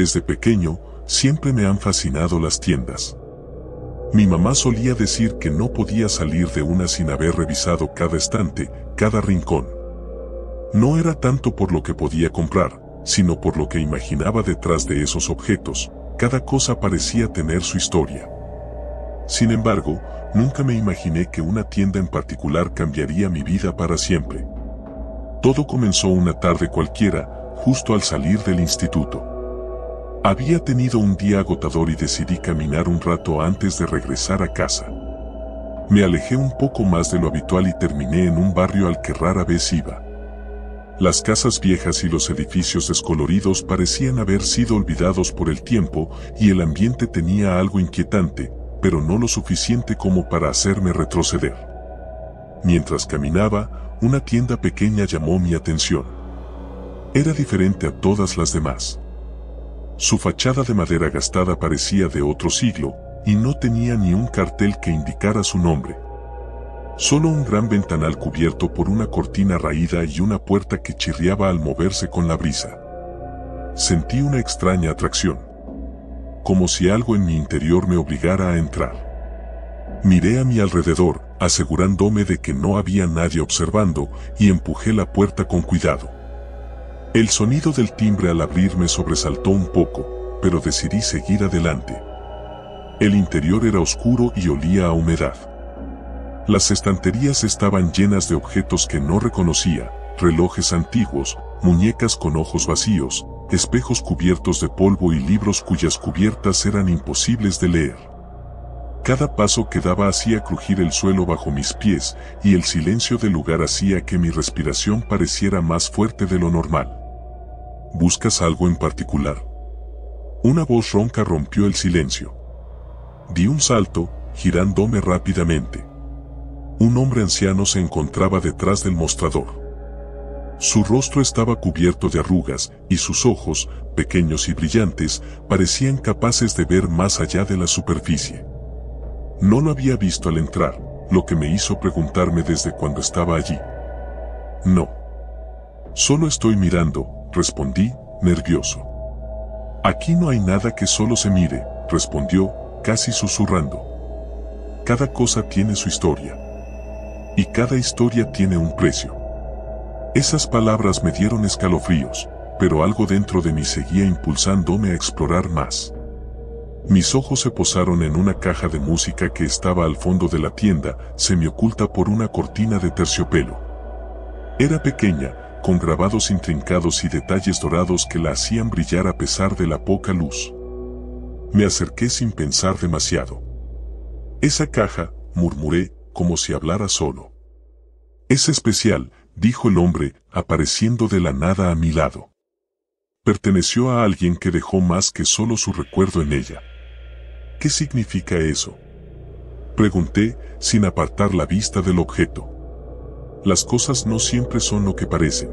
Desde pequeño, siempre me han fascinado las tiendas. Mi mamá solía decir que no podía salir de una sin haber revisado cada estante, cada rincón. No era tanto por lo que podía comprar, sino por lo que imaginaba detrás de esos objetos. Cada cosa parecía tener su historia. Sin embargo, nunca me imaginé que una tienda en particular cambiaría mi vida para siempre. Todo comenzó una tarde cualquiera, justo al salir del instituto. Había tenido un día agotador y decidí caminar un rato antes de regresar a casa. Me alejé un poco más de lo habitual y terminé en un barrio al que rara vez iba. Las casas viejas y los edificios descoloridos parecían haber sido olvidados por el tiempo y el ambiente tenía algo inquietante, pero no lo suficiente como para hacerme retroceder. Mientras caminaba, una tienda pequeña llamó mi atención. Era diferente a todas las demás. Su fachada de madera gastada parecía de otro siglo, y no tenía ni un cartel que indicara su nombre. Solo un gran ventanal cubierto por una cortina raída y una puerta que chirriaba al moverse con la brisa. Sentí una extraña atracción, como si algo en mi interior me obligara a entrar. Miré a mi alrededor, asegurándome de que no había nadie observando, y empujé la puerta con cuidado. El sonido del timbre al abrir me sobresaltó un poco, pero decidí seguir adelante. El interior era oscuro y olía a humedad. Las estanterías estaban llenas de objetos que no reconocía, relojes antiguos, muñecas con ojos vacíos, espejos cubiertos de polvo y libros cuyas cubiertas eran imposibles de leer. Cada paso que daba hacía crujir el suelo bajo mis pies, y el silencio del lugar hacía que mi respiración pareciera más fuerte de lo normal. ¿Buscas algo en particular? Una voz ronca rompió el silencio. Di un salto, girándome rápidamente. Un hombre anciano se encontraba detrás del mostrador. Su rostro estaba cubierto de arrugas, y sus ojos, pequeños y brillantes, parecían capaces de ver más allá de la superficie. No lo había visto al entrar, lo que me hizo preguntarme desde cuando estaba allí. No. Solo estoy mirando, respondí, nervioso. Aquí no hay nada que solo se mire, respondió, casi susurrando. Cada cosa tiene su historia. Y cada historia tiene un precio. Esas palabras me dieron escalofríos, pero algo dentro de mí seguía impulsándome a explorar más. Mis ojos se posaron en una caja de música que estaba al fondo de la tienda, semioculta por una cortina de terciopelo. Era pequeña, con grabados intrincados y detalles dorados que la hacían brillar a pesar de la poca luz. Me acerqué sin pensar demasiado. Esa caja, murmuré, como si hablara solo. Es especial, dijo el hombre, apareciendo de la nada a mi lado. Perteneció a alguien que dejó más que solo su recuerdo en ella. ¿Qué significa eso? Pregunté, sin apartar la vista del objeto. Las cosas no siempre son lo que parecen.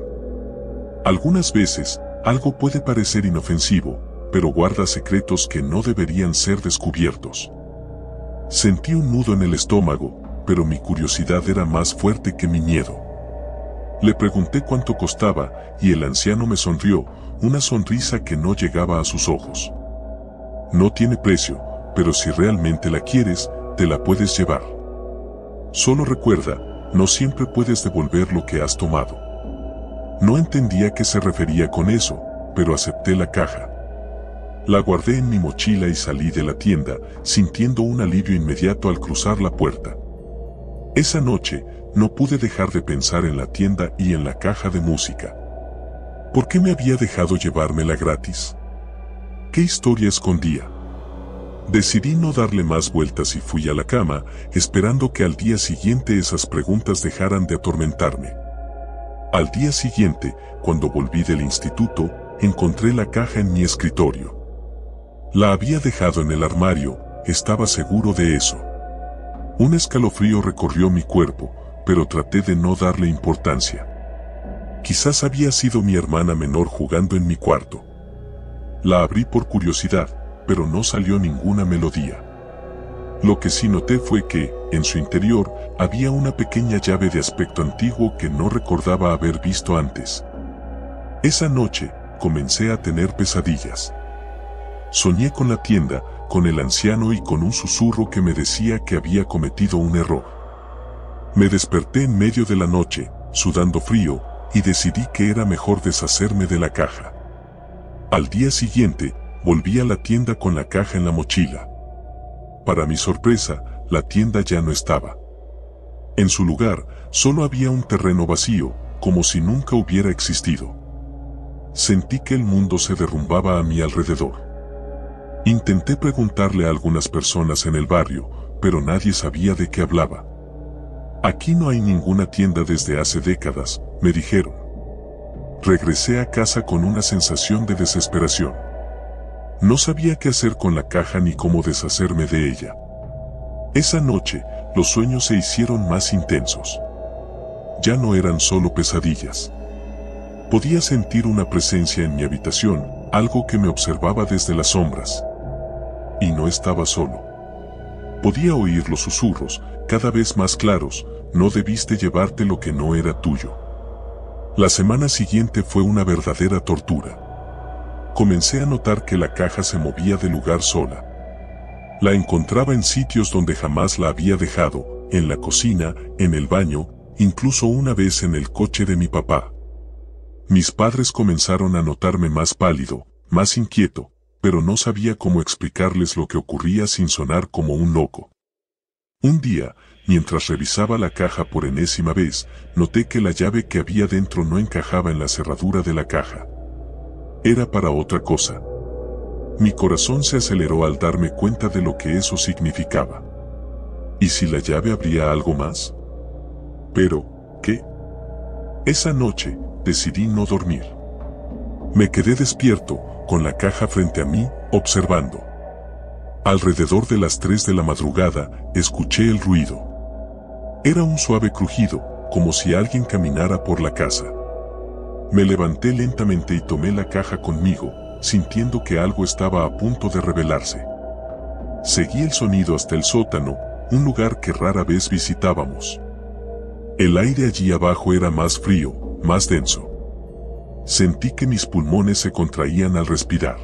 Algunas veces, algo puede parecer inofensivo, pero guarda secretos que no deberían ser descubiertos. Sentí un nudo en el estómago, pero mi curiosidad era más fuerte que mi miedo. Le pregunté cuánto costaba, y el anciano me sonrió, una sonrisa que no llegaba a sus ojos. No tiene precio, pero si realmente la quieres, te la puedes llevar. Solo recuerda, no siempre puedes devolver lo que has tomado. No entendía a qué se refería con eso, pero acepté la caja. La guardé en mi mochila y salí de la tienda, sintiendo un alivio inmediato al cruzar la puerta. Esa noche, no pude dejar de pensar en la tienda y en la caja de música. ¿Por qué me había dejado llevármela gratis? ¿Qué historia escondía? Decidí no darle más vueltas y fui a la cama, esperando que al día siguiente esas preguntas dejaran de atormentarme. Al día siguiente, cuando volví del instituto, encontré la caja en mi escritorio. La había dejado en el armario, estaba seguro de eso. Un escalofrío recorrió mi cuerpo, pero traté de no darle importancia. Quizás había sido mi hermana menor jugando en mi cuarto. La abrí por curiosidad, pero no salió ninguna melodía. Lo que sí noté fue que, en su interior, había una pequeña llave de aspecto antiguo que no recordaba haber visto antes. Esa noche, comencé a tener pesadillas. Soñé con la tienda, con el anciano y con un susurro que me decía que había cometido un error. Me desperté en medio de la noche, sudando frío, y decidí que era mejor deshacerme de la caja. Al día siguiente, volví a la tienda con la caja en la mochila. Para mi sorpresa, la tienda ya no estaba. En su lugar, solo había un terreno vacío, como si nunca hubiera existido. Sentí que el mundo se derrumbaba a mi alrededor. Intenté preguntarle a algunas personas en el barrio, pero nadie sabía de qué hablaba. Aquí no hay ninguna tienda desde hace décadas, me dijeron. Regresé a casa con una sensación de desesperación. No sabía qué hacer con la caja ni cómo deshacerme de ella. Esa noche, los sueños se hicieron más intensos. Ya no eran solo pesadillas. Podía sentir una presencia en mi habitación, algo que me observaba desde las sombras. Y no estaba solo. Podía oír los susurros, cada vez más claros: no debiste llevarte lo que no era tuyo. La semana siguiente fue una verdadera tortura. Comencé a notar que la caja se movía de lugar sola. La encontraba en sitios donde jamás la había dejado, en la cocina, en el baño, incluso una vez en el coche de mi papá. Mis padres comenzaron a notarme más pálido, más inquieto, pero no sabía cómo explicarles lo que ocurría sin sonar como un loco. Un día, mientras revisaba la caja por enésima vez, noté que la llave que había dentro no encajaba en la cerradura de la caja. Era para otra cosa. Mi corazón se aceleró al darme cuenta de lo que eso significaba. ¿Y si la llave abría algo más? Pero, ¿qué? Esa noche, decidí no dormir. Me quedé despierto, con la caja frente a mí, observando. Alrededor de las 3 de la madrugada, escuché el ruido. Era un suave crujido, como si alguien caminara por la casa. Me levanté lentamente y tomé la caja conmigo, sintiendo que algo estaba a punto de revelarse. Seguí el sonido hasta el sótano, un lugar que rara vez visitábamos. El aire allí abajo era más frío, más denso. Sentí que mis pulmones se contraían al respirar.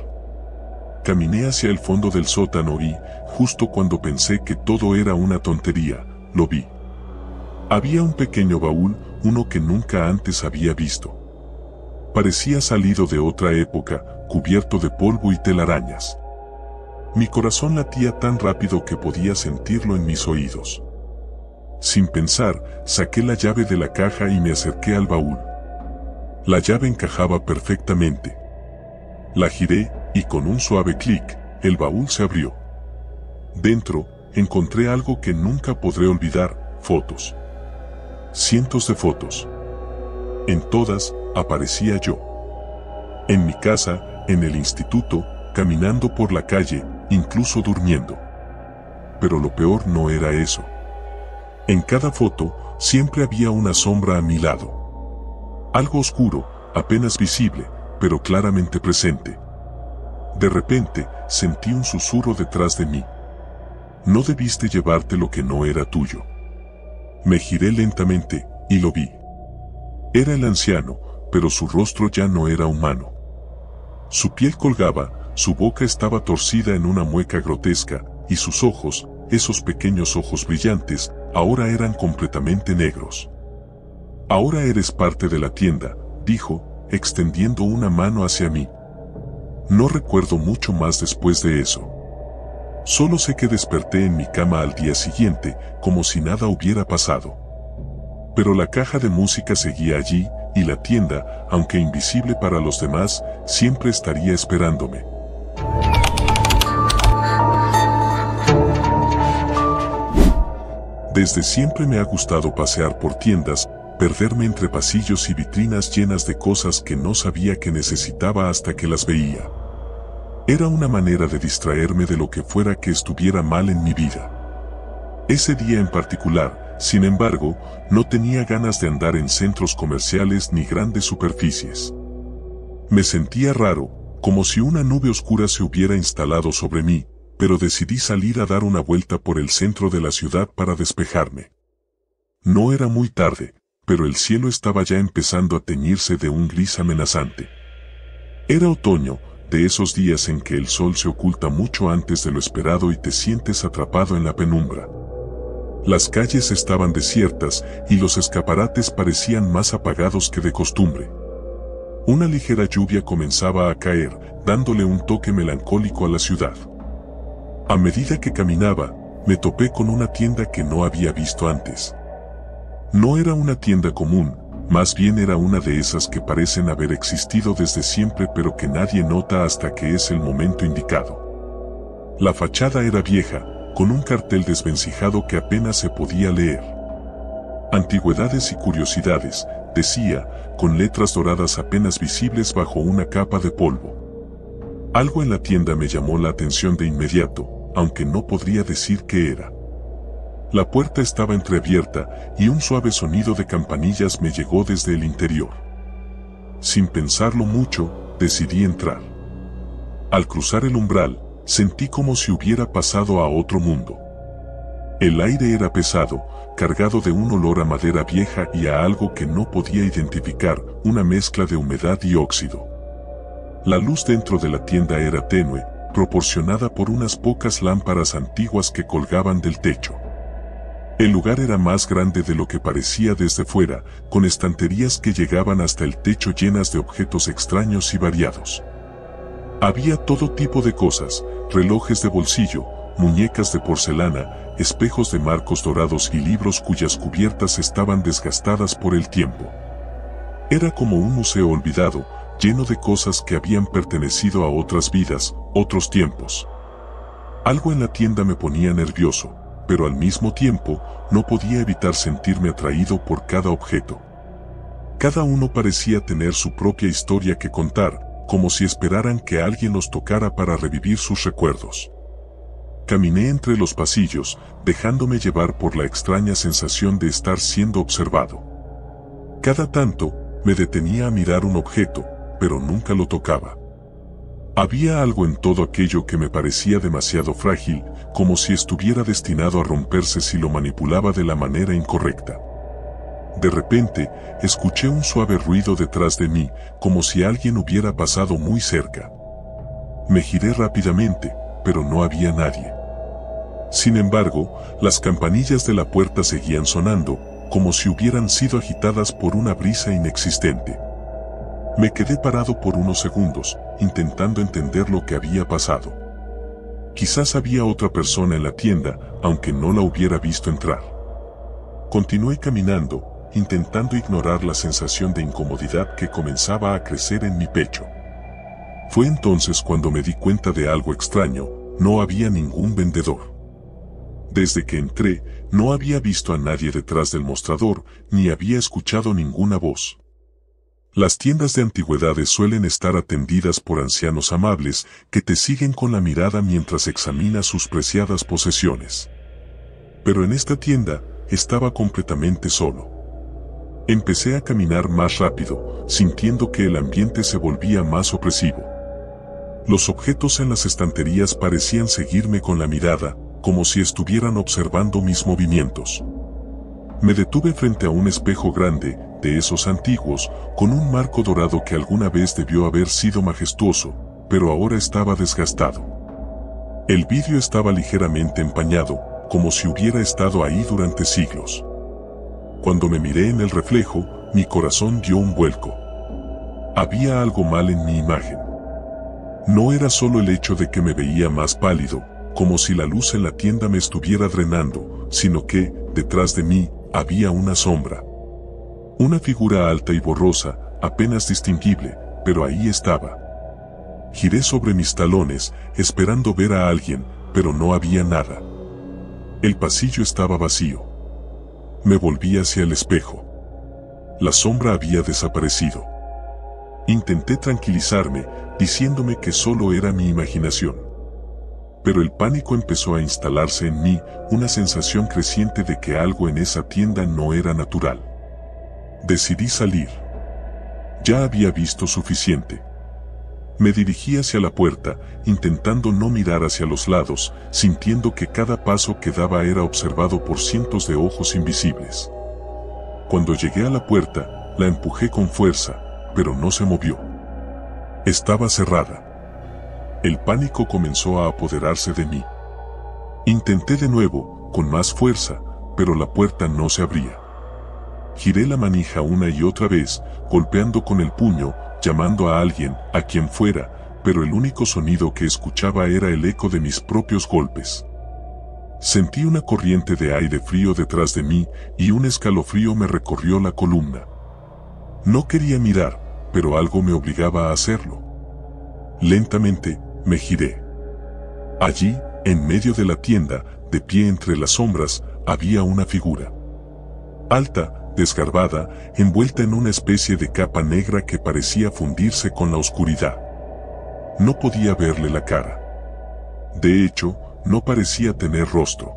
Caminé hacia el fondo del sótano y, justo cuando pensé que todo era una tontería, lo vi. Había un pequeño baúl, uno que nunca antes había visto. Parecía salido de otra época, cubierto de polvo y telarañas. Mi corazón latía tan rápido que podía sentirlo en mis oídos. Sin pensar, saqué la llave de la caja y me acerqué al baúl. La llave encajaba perfectamente. La giré, y con un suave clic, el baúl se abrió. Dentro, encontré algo que nunca podré olvidar: fotos. Cientos de fotos. En todas, aparecía yo. En mi casa, en el instituto, caminando por la calle, incluso durmiendo. Pero lo peor no era eso. En cada foto, siempre había una sombra a mi lado. Algo oscuro, apenas visible, pero claramente presente. De repente, sentí un susurro detrás de mí. No debiste llevarte lo que no era tuyo. Me giré lentamente, y lo vi. Era el anciano, pero su rostro ya no era humano. Su piel colgaba, su boca estaba torcida en una mueca grotesca, y sus ojos, esos pequeños ojos brillantes, ahora eran completamente negros. Ahora eres parte de la tienda, dijo, extendiendo una mano hacia mí. No recuerdo mucho más después de eso. Solo sé que desperté en mi cama al día siguiente, como si nada hubiera pasado. Pero la caja de música seguía allí, y la tienda, aunque invisible para los demás, siempre estaría esperándome. Desde siempre me ha gustado pasear por tiendas, perderme entre pasillos y vitrinas llenas de cosas que no sabía que necesitaba hasta que las veía. Era una manera de distraerme de lo que fuera que estuviera mal en mi vida. Ese día en particular, sin embargo, no tenía ganas de andar en centros comerciales ni grandes superficies. Me sentía raro, como si una nube oscura se hubiera instalado sobre mí, pero decidí salir a dar una vuelta por el centro de la ciudad para despejarme. No era muy tarde, pero el cielo estaba ya empezando a teñirse de un gris amenazante. Era otoño, de esos días en que el sol se oculta mucho antes de lo esperado y te sientes atrapado en la penumbra. Las calles estaban desiertas y los escaparates parecían más apagados que de costumbre. Una ligera lluvia comenzaba a caer, dándole un toque melancólico a la ciudad. A medida que caminaba, me topé con una tienda que no había visto antes. No era una tienda común, más bien era una de esas que parecen haber existido desde siempre pero que nadie nota hasta que es el momento indicado. La fachada era vieja, con un cartel desvencijado que apenas se podía leer. Antigüedades y curiosidades, decía, con letras doradas apenas visibles bajo una capa de polvo. Algo en la tienda me llamó la atención de inmediato, aunque no podría decir qué era. La puerta estaba entreabierta y un suave sonido de campanillas me llegó desde el interior. Sin pensarlo mucho, decidí entrar. Al cruzar el umbral, sentí como si hubiera pasado a otro mundo. El aire era pesado, cargado de un olor a madera vieja y a algo que no podía identificar, una mezcla de humedad y óxido. La luz dentro de la tienda era tenue, proporcionada por unas pocas lámparas antiguas que colgaban del techo. El lugar era más grande de lo que parecía desde fuera, con estanterías que llegaban hasta el techo llenas de objetos extraños y variados. Había todo tipo de cosas, relojes de bolsillo, muñecas de porcelana, espejos de marcos dorados y libros cuyas cubiertas estaban desgastadas por el tiempo. Era como un museo olvidado, lleno de cosas que habían pertenecido a otras vidas, otros tiempos. Algo en la tienda me ponía nervioso, pero al mismo tiempo, no podía evitar sentirme atraído por cada objeto. Cada uno parecía tener su propia historia que contar, como si esperaran que alguien los tocara para revivir sus recuerdos. Caminé entre los pasillos, dejándome llevar por la extraña sensación de estar siendo observado. Cada tanto, me detenía a mirar un objeto, pero nunca lo tocaba. Había algo en todo aquello que me parecía demasiado frágil, como si estuviera destinado a romperse si lo manipulaba de la manera incorrecta. De repente, escuché un suave ruido detrás de mí, como si alguien hubiera pasado muy cerca. Me giré rápidamente, pero no había nadie. Sin embargo, las campanillas de la puerta seguían sonando, como si hubieran sido agitadas por una brisa inexistente. Me quedé parado por unos segundos, intentando entender lo que había pasado. Quizás había otra persona en la tienda, aunque no la hubiera visto entrar. Continué caminando, intentando ignorar la sensación de incomodidad que comenzaba a crecer en mi pecho. Fue entonces cuando me di cuenta de algo extraño: no había ningún vendedor. Desde que entré, no había visto a nadie detrás del mostrador, ni había escuchado ninguna voz. Las tiendas de antigüedades suelen estar atendidas por ancianos amables que te siguen con la mirada mientras examinas sus preciadas posesiones. Pero en esta tienda, estaba completamente solo. Empecé a caminar más rápido, sintiendo que el ambiente se volvía más opresivo. Los objetos en las estanterías parecían seguirme con la mirada, como si estuvieran observando mis movimientos. Me detuve frente a un espejo grande, de esos antiguos, con un marco dorado que alguna vez debió haber sido majestuoso, pero ahora estaba desgastado. El vidrio estaba ligeramente empañado, como si hubiera estado ahí durante siglos. Cuando me miré en el reflejo, mi corazón dio un vuelco. Había algo mal en mi imagen. No era solo el hecho de que me veía más pálido, como si la luz en la tienda me estuviera drenando, sino que, detrás de mí, había una sombra. Una figura alta y borrosa, apenas distinguible, pero ahí estaba. Giré sobre mis talones, esperando ver a alguien, pero no había nada. El pasillo estaba vacío. Me volví hacia el espejo. La sombra había desaparecido. Intenté tranquilizarme, diciéndome que solo era mi imaginación. Pero el pánico empezó a instalarse en mí, una sensación creciente de que algo en esa tienda no era natural. Decidí salir. Ya había visto suficiente. Me dirigí hacia la puerta, intentando no mirar hacia los lados, sintiendo que cada paso que daba era observado por cientos de ojos invisibles. Cuando llegué a la puerta, la empujé con fuerza, pero no se movió. Estaba cerrada. El pánico comenzó a apoderarse de mí. Intenté de nuevo, con más fuerza, pero la puerta no se abría. Giré la manija una y otra vez, golpeando con el puño, llamando a alguien, a quien fuera, pero el único sonido que escuchaba era el eco de mis propios golpes. Sentí una corriente de aire frío detrás de mí y un escalofrío me recorrió la columna. No quería mirar, pero algo me obligaba a hacerlo. Lentamente, me giré. Allí, en medio de la tienda, de pie entre las sombras, había una figura. Alta, desgarbada, envuelta en una especie de capa negra que parecía fundirse con la oscuridad. No podía verle la cara. De hecho, no parecía tener rostro.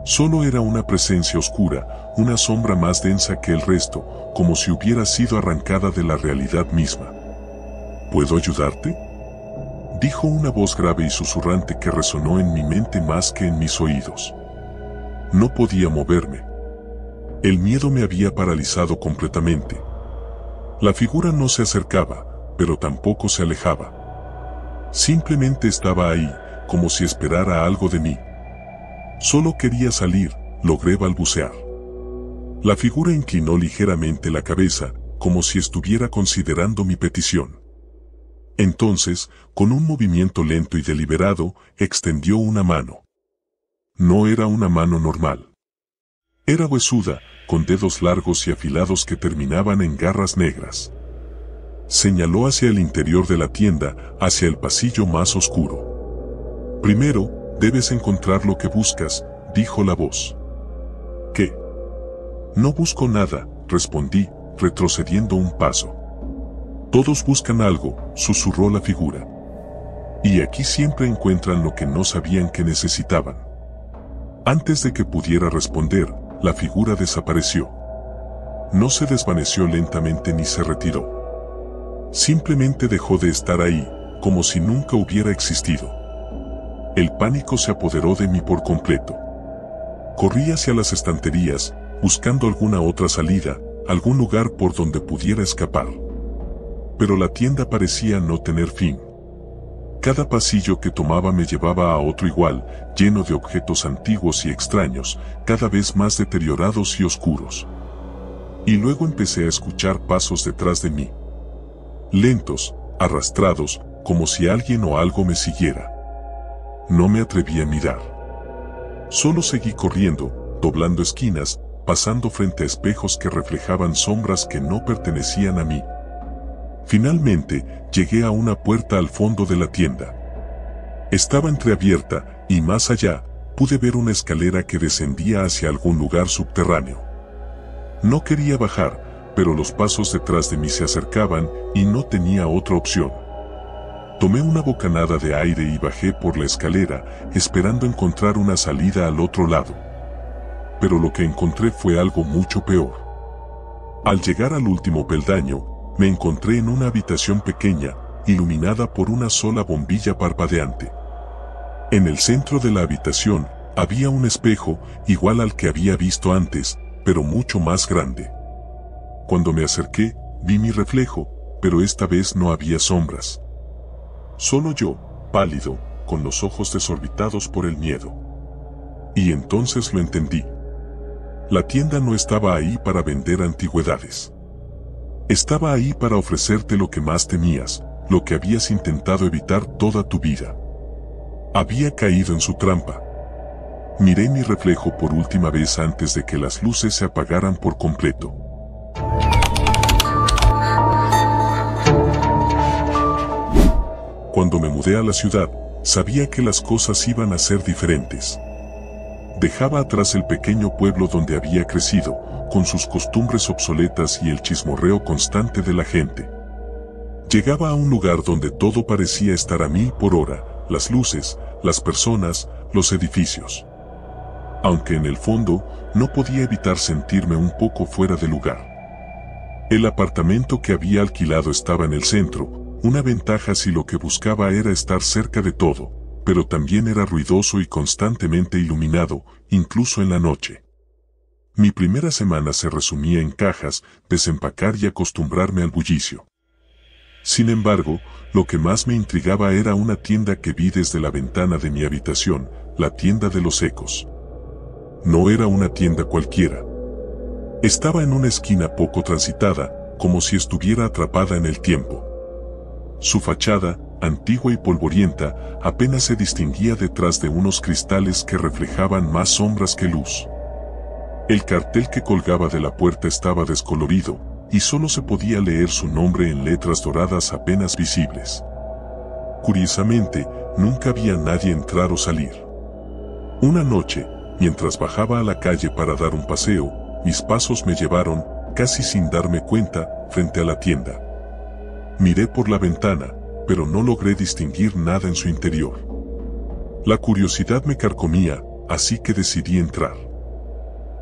Solo era una presencia oscura, una sombra más densa que el resto, como si hubiera sido arrancada de la realidad misma. ¿Puedo ayudarte?, dijo una voz grave y susurrante que resonó en mi mente más que en mis oídos. No podía moverme. El miedo me había paralizado completamente. La figura no se acercaba, pero tampoco se alejaba. Simplemente estaba ahí, como si esperara algo de mí. Solo quería salir, logré balbucear. La figura inclinó ligeramente la cabeza, como si estuviera considerando mi petición. Entonces, con un movimiento lento y deliberado, extendió una mano. No era una mano normal. Era huesuda, con dedos largos y afilados que terminaban en garras negras. Señaló hacia el interior de la tienda, hacia el pasillo más oscuro. Primero, debes encontrar lo que buscas, dijo la voz. ¿Qué? No busco nada, respondí, retrocediendo un paso. Todos buscan algo, susurró la figura. Y aquí siempre encuentran lo que no sabían que necesitaban. Antes de que pudiera responder, la figura desapareció. No se desvaneció lentamente ni se retiró. Simplemente dejó de estar ahí, como si nunca hubiera existido. El pánico se apoderó de mí por completo. Corrí hacia las estanterías, buscando alguna otra salida, algún lugar por donde pudiera escapar. Pero la tienda parecía no tener fin. Cada pasillo que tomaba me llevaba a otro igual, lleno de objetos antiguos y extraños, cada vez más deteriorados y oscuros. Y luego empecé a escuchar pasos detrás de mí. Lentos, arrastrados, como si alguien o algo me siguiera. No me atreví a mirar. Solo seguí corriendo, doblando esquinas, pasando frente a espejos que reflejaban sombras que no pertenecían a mí. Finalmente, llegué a una puerta al fondo de la tienda. Estaba entreabierta, y más allá, pude ver una escalera que descendía hacia algún lugar subterráneo. No quería bajar, pero los pasos detrás de mí se acercaban, y no tenía otra opción. Tomé una bocanada de aire y bajé por la escalera, esperando encontrar una salida al otro lado. Pero lo que encontré fue algo mucho peor. Al llegar al último peldaño, me encontré en una habitación pequeña, iluminada por una sola bombilla parpadeante. En el centro de la habitación, había un espejo, igual al que había visto antes, pero mucho más grande. Cuando me acerqué, vi mi reflejo, pero esta vez no había sombras. Solo yo, pálido, con los ojos desorbitados por el miedo. Y entonces lo entendí. La tienda no estaba ahí para vender antigüedades. Estaba ahí para ofrecerte lo que más temías, lo que habías intentado evitar toda tu vida. Había caído en su trampa. Miré mi reflejo por última vez antes de que las luces se apagaran por completo. Cuando me mudé a la ciudad, sabía que las cosas iban a ser diferentes. Dejaba atrás el pequeño pueblo donde había crecido, con sus costumbres obsoletas y el chismorreo constante de la gente. Llegaba a un lugar donde todo parecía estar a mil por hora, las luces, las personas, los edificios. Aunque en el fondo, no podía evitar sentirme un poco fuera de lugar. El apartamento que había alquilado estaba en el centro, una ventaja si lo que buscaba era estar cerca de todo, pero también era ruidoso y constantemente iluminado, incluso en la noche. Mi primera semana se resumía en cajas, desempacar y acostumbrarme al bullicio. Sin embargo, lo que más me intrigaba era una tienda que vi desde la ventana de mi habitación, la tienda de los ecos. No era una tienda cualquiera. Estaba en una esquina poco transitada, como si estuviera atrapada en el tiempo. Su fachada, antigua y polvorienta, apenas se distinguía detrás de unos cristales que reflejaban más sombras que luz. El cartel que colgaba de la puerta estaba descolorido, y solo se podía leer su nombre en letras doradas apenas visibles. Curiosamente, nunca había nadie entrar o salir. Una noche, mientras bajaba a la calle para dar un paseo, mis pasos me llevaron, casi sin darme cuenta, frente a la tienda. Miré por la ventana, pero no logré distinguir nada en su interior. La curiosidad me carcomía, así que decidí entrar.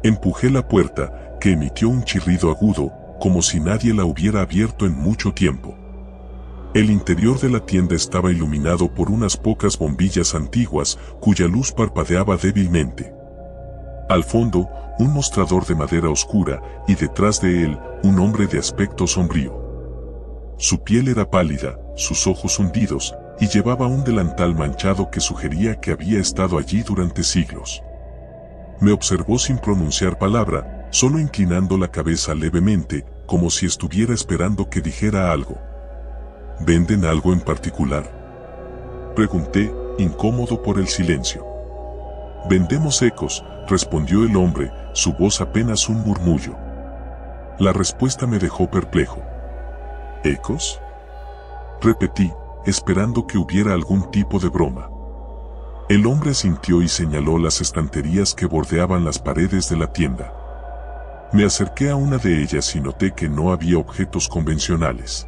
Empujé la puerta, que emitió un chirrido agudo, como si nadie la hubiera abierto en mucho tiempo. El interior de la tienda estaba iluminado por unas pocas bombillas antiguas, cuya luz parpadeaba débilmente. Al fondo, un mostrador de madera oscura, y detrás de él, un hombre de aspecto sombrío. Su piel era pálida, sus ojos hundidos, y llevaba un delantal manchado que sugería que había estado allí durante siglos. Me observó sin pronunciar palabra, solo inclinando la cabeza levemente, como si estuviera esperando que dijera algo. ¿Venden algo en particular?, pregunté, incómodo por el silencio. Vendemos ecos, respondió el hombre, su voz apenas un murmullo. La respuesta me dejó perplejo. ¿Ecos?, repetí, esperando que hubiera algún tipo de broma. El hombre asintió y señaló las estanterías que bordeaban las paredes de la tienda. Me acerqué a una de ellas y noté que no había objetos convencionales.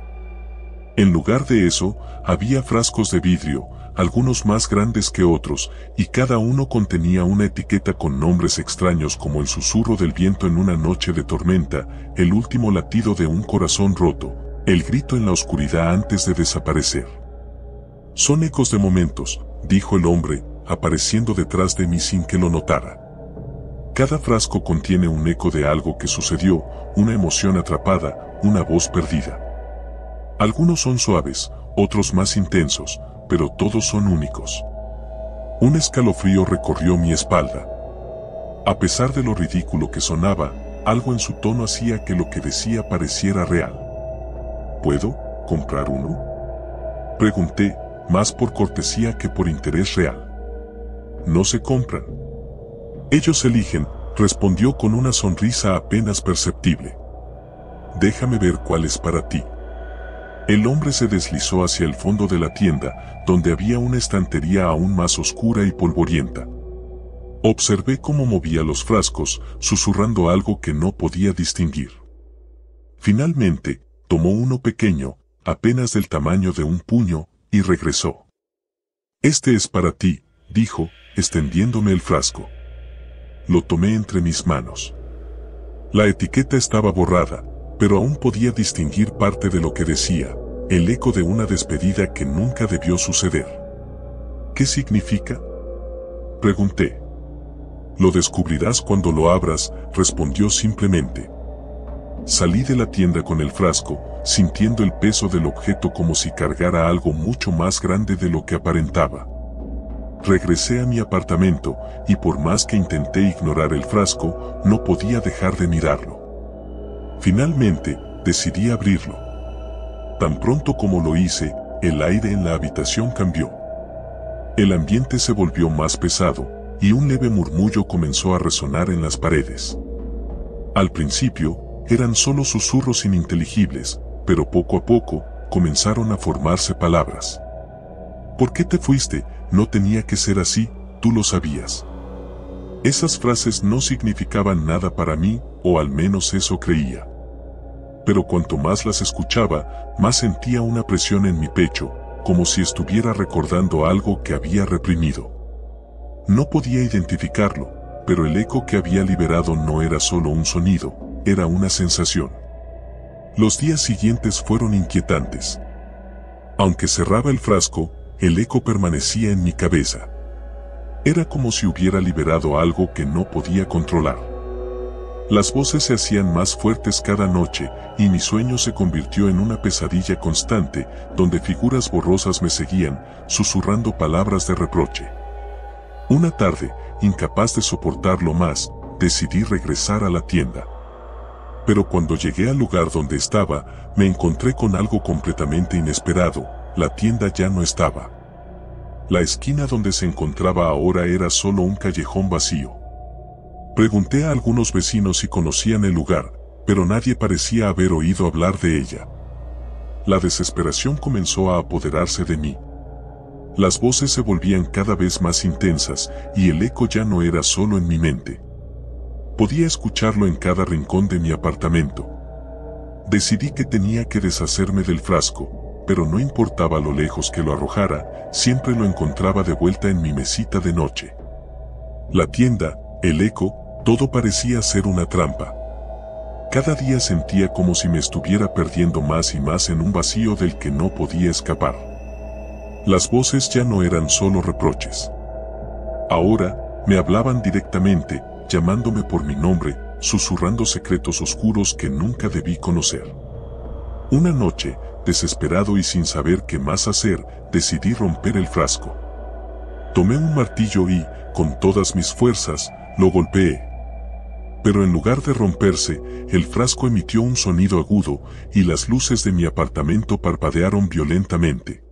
En lugar de eso, había frascos de vidrio, algunos más grandes que otros, y cada uno contenía una etiqueta con nombres extraños como el susurro del viento en una noche de tormenta, el último latido de un corazón roto, el grito en la oscuridad antes de desaparecer. Son ecos de momentos, dijo el hombre, apareciendo detrás de mí sin que lo notara. Cada frasco contiene un eco de algo que sucedió, una emoción atrapada, una voz perdida. Algunos son suaves, otros más intensos, pero todos son únicos. Un escalofrío recorrió mi espalda. A pesar de lo ridículo que sonaba, algo en su tono hacía que lo que decía pareciera real. ¿Puedo comprar uno?, pregunté, más por cortesía que por interés real. No se compran. Ellos eligen, respondió con una sonrisa apenas perceptible. Déjame ver cuál es para ti. El hombre se deslizó hacia el fondo de la tienda, donde había una estantería aún más oscura y polvorienta. Observé cómo movía los frascos, susurrando algo que no podía distinguir. Finalmente, tomó uno pequeño, apenas del tamaño de un puño, y regresó. Este es para ti, dijo, extendiéndome el frasco. Lo tomé entre mis manos. La etiqueta estaba borrada, pero aún podía distinguir parte de lo que decía, el eco de una despedida que nunca debió suceder. ¿Qué significa?, pregunté. Lo descubrirás cuando lo abras, respondió simplemente. Salí de la tienda con el frasco, sintiendo el peso del objeto como si cargara algo mucho más grande de lo que aparentaba. Regresé a mi apartamento, y por más que intenté ignorar el frasco, no podía dejar de mirarlo. Finalmente, decidí abrirlo. Tan pronto como lo hice, el aire en la habitación cambió. El ambiente se volvió más pesado, y un leve murmullo comenzó a resonar en las paredes. Al principio, eran solo susurros ininteligibles, pero poco a poco, comenzaron a formarse palabras. ¿Por qué te fuiste? No tenía que ser así, tú lo sabías. Esas frases no significaban nada para mí, o al menos eso creía. Pero cuanto más las escuchaba, más sentía una presión en mi pecho, como si estuviera recordando algo que había reprimido. No podía identificarlo, pero el eco que había liberado no era solo un sonido, era una sensación. Los días siguientes fueron inquietantes. Aunque cerraba el frasco, el eco permanecía en mi cabeza. Era como si hubiera liberado algo que no podía controlar. Las voces se hacían más fuertes cada noche, y mi sueño se convirtió en una pesadilla constante, donde figuras borrosas me seguían, susurrando palabras de reproche. Una tarde, incapaz de soportarlo más, decidí regresar a la tienda. Pero cuando llegué al lugar donde estaba, me encontré con algo completamente inesperado: la tienda ya no estaba. La esquina donde se encontraba ahora era solo un callejón vacío. Pregunté a algunos vecinos si conocían el lugar, pero nadie parecía haber oído hablar de ella. La desesperación comenzó a apoderarse de mí. Las voces se volvían cada vez más intensas, y el eco ya no era solo en mi mente. Podía escucharlo en cada rincón de mi apartamento. Decidí que tenía que deshacerme del frasco, pero no importaba lo lejos que lo arrojara, siempre lo encontraba de vuelta en mi mesita de noche. La tienda, el eco, todo parecía ser una trampa. Cada día sentía como si me estuviera perdiendo más y más en un vacío del que no podía escapar. Las voces ya no eran solo reproches. Ahora, me hablaban directamente, llamándome por mi nombre, susurrando secretos oscuros que nunca debí conocer. Una noche, desesperado y sin saber qué más hacer, decidí romper el frasco. Tomé un martillo y, con todas mis fuerzas, lo golpeé. Pero en lugar de romperse, el frasco emitió un sonido agudo, y las luces de mi apartamento parpadearon violentamente.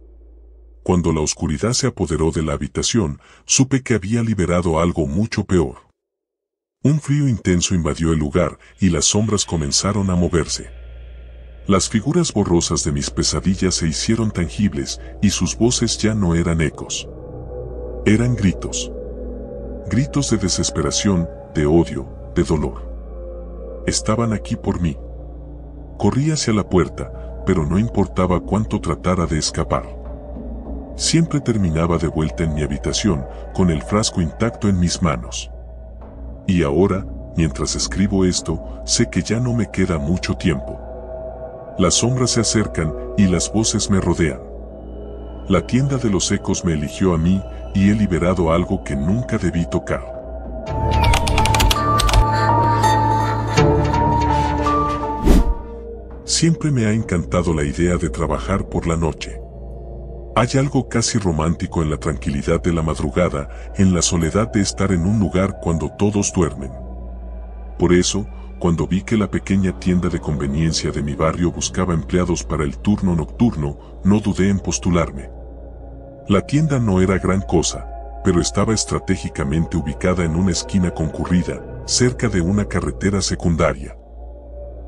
Cuando la oscuridad se apoderó de la habitación, supe que había liberado algo mucho peor. Un frío intenso invadió el lugar, y las sombras comenzaron a moverse. Las figuras borrosas de mis pesadillas se hicieron tangibles, y sus voces ya no eran ecos. Eran gritos. Gritos de desesperación, de odio, de dolor. Estaban aquí por mí. Corrí hacia la puerta, pero no importaba cuánto tratara de escapar. Siempre terminaba de vuelta en mi habitación, con el frasco intacto en mis manos. Y ahora, mientras escribo esto, sé que ya no me queda mucho tiempo. Las sombras se acercan, y las voces me rodean. La tienda de los ecos me eligió a mí, y he liberado algo que nunca debí tocar. Siempre me ha encantado la idea de trabajar por la noche. Hay algo casi romántico en la tranquilidad de la madrugada, en la soledad de estar en un lugar cuando todos duermen. Por eso, cuando vi que la pequeña tienda de conveniencia de mi barrio buscaba empleados para el turno nocturno, no dudé en postularme. La tienda no era gran cosa, pero estaba estratégicamente ubicada en una esquina concurrida, cerca de una carretera secundaria.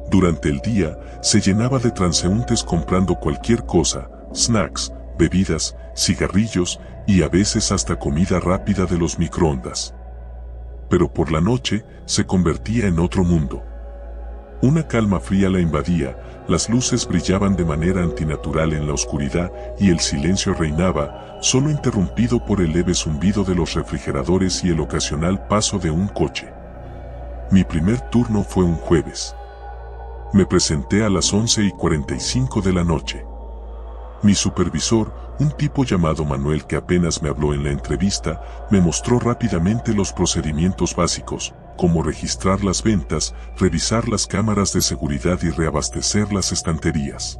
Durante el día, se llenaba de transeúntes comprando cualquier cosa: snacks, bebidas, cigarrillos y a veces hasta comida rápida de los microondas. Pero por la noche, se convertía en otro mundo. Una calma fría la invadía, las luces brillaban de manera antinatural en la oscuridad y el silencio reinaba, solo interrumpido por el leve zumbido de los refrigeradores y el ocasional paso de un coche. Mi primer turno fue un jueves. Me presenté a las 11:45 de la noche. Mi supervisor, un tipo llamado Manuel que apenas me habló en la entrevista, me mostró rápidamente los procedimientos básicos, como registrar las ventas, revisar las cámaras de seguridad y reabastecer las estanterías.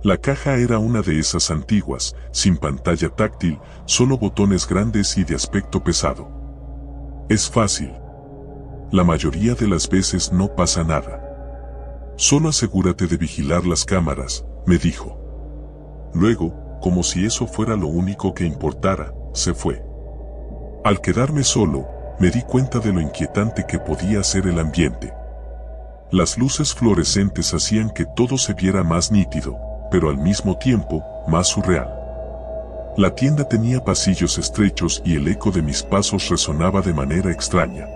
La caja era una de esas antiguas, sin pantalla táctil, solo botones grandes y de aspecto pesado. Es fácil. La mayoría de las veces no pasa nada. Solo asegúrate de vigilar las cámaras, me dijo. Luego, como si eso fuera lo único que importara, se fue. Al quedarme solo, me di cuenta de lo inquietante que podía ser el ambiente. Las luces fluorescentes hacían que todo se viera más nítido, pero al mismo tiempo, más surreal. La tienda tenía pasillos estrechos y el eco de mis pasos resonaba de manera extraña.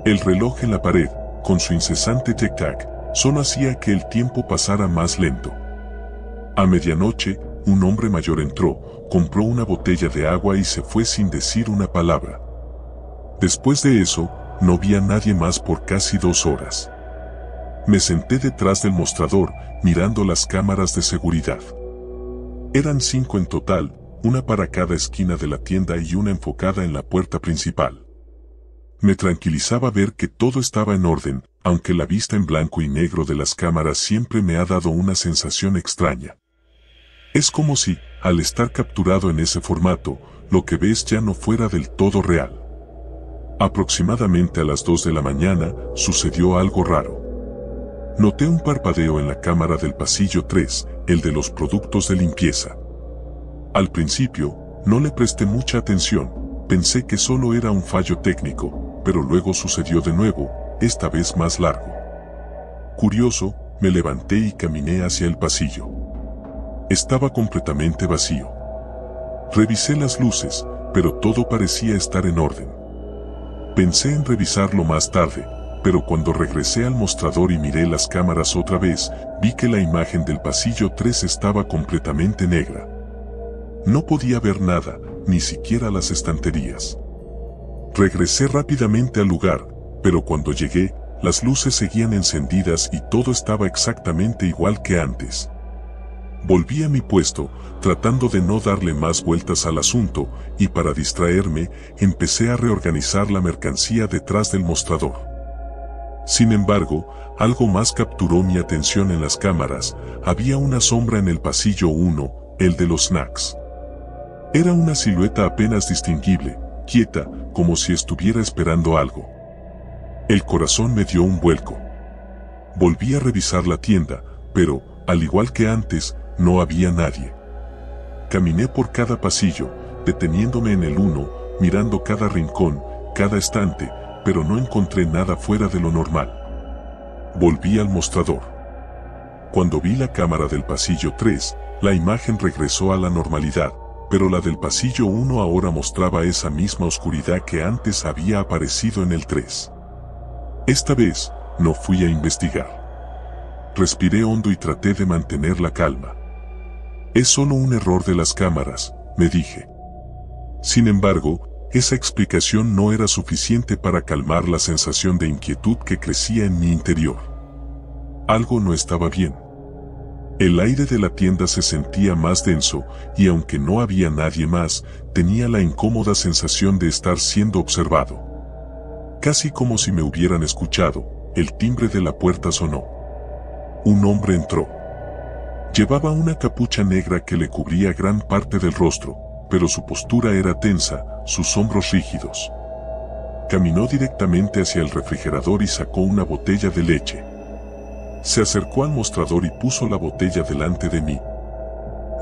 El reloj en la pared, con su incesante tic-tac, solo hacía que el tiempo pasara más lento. A medianoche, un hombre mayor entró, compró una botella de agua y se fue sin decir una palabra. Después de eso, no vi a nadie más por casi 2 horas. Me senté detrás del mostrador, mirando las cámaras de seguridad. Eran 5 en total, una para cada esquina de la tienda y una enfocada en la puerta principal. Me tranquilizaba ver que todo estaba en orden, aunque la vista en blanco y negro de las cámaras siempre me ha dado una sensación extraña. Es como si, al estar capturado en ese formato, lo que ves ya no fuera del todo real. Aproximadamente a las 2 de la mañana, sucedió algo raro. Noté un parpadeo en la cámara del pasillo 3, el de los productos de limpieza. Al principio, no le presté mucha atención, pensé que solo era un fallo técnico, pero luego sucedió de nuevo, esta vez más largo. Curioso, me levanté y caminé hacia el pasillo. Estaba completamente vacío. Revisé las luces, pero todo parecía estar en orden. Pensé en revisarlo más tarde, pero cuando regresé al mostrador y miré las cámaras otra vez, vi que la imagen del pasillo 3 estaba completamente negra. No podía ver nada, ni siquiera las estanterías. Regresé rápidamente al lugar, pero cuando llegué, las luces seguían encendidas y todo estaba exactamente igual que antes. Volví a mi puesto, tratando de no darle más vueltas al asunto, y para distraerme, empecé a reorganizar la mercancía detrás del mostrador. Sin embargo, algo más capturó mi atención en las cámaras. Había una sombra en el pasillo 1, el de los snacks. Era una silueta apenas distinguible, quieta, como si estuviera esperando algo. El corazón me dio un vuelco. Volví a revisar la tienda, pero, al igual que antes, no había nadie. Caminé por cada pasillo, deteniéndome en el 1, mirando cada rincón, cada estante, pero no encontré nada fuera de lo normal. Volví al mostrador. Cuando vi la cámara del pasillo 3, la imagen regresó a la normalidad, pero la del pasillo 1 ahora mostraba esa misma oscuridad que antes había aparecido en el 3. Esta vez, no fui a investigar. Respiré hondo y traté de mantener la calma. Es solo un error de las cámaras, me dije. Sin embargo, esa explicación no era suficiente para calmar la sensación de inquietud que crecía en mi interior. Algo no estaba bien. El aire de la tienda se sentía más denso, y aunque no había nadie más, tenía la incómoda sensación de estar siendo observado. Casi como si me hubieran escuchado, el timbre de la puerta sonó. Un hombre entró. Llevaba una capucha negra que le cubría gran parte del rostro, pero su postura era tensa, sus hombros rígidos. Caminó directamente hacia el refrigerador y sacó una botella de leche. Se acercó al mostrador y puso la botella delante de mí.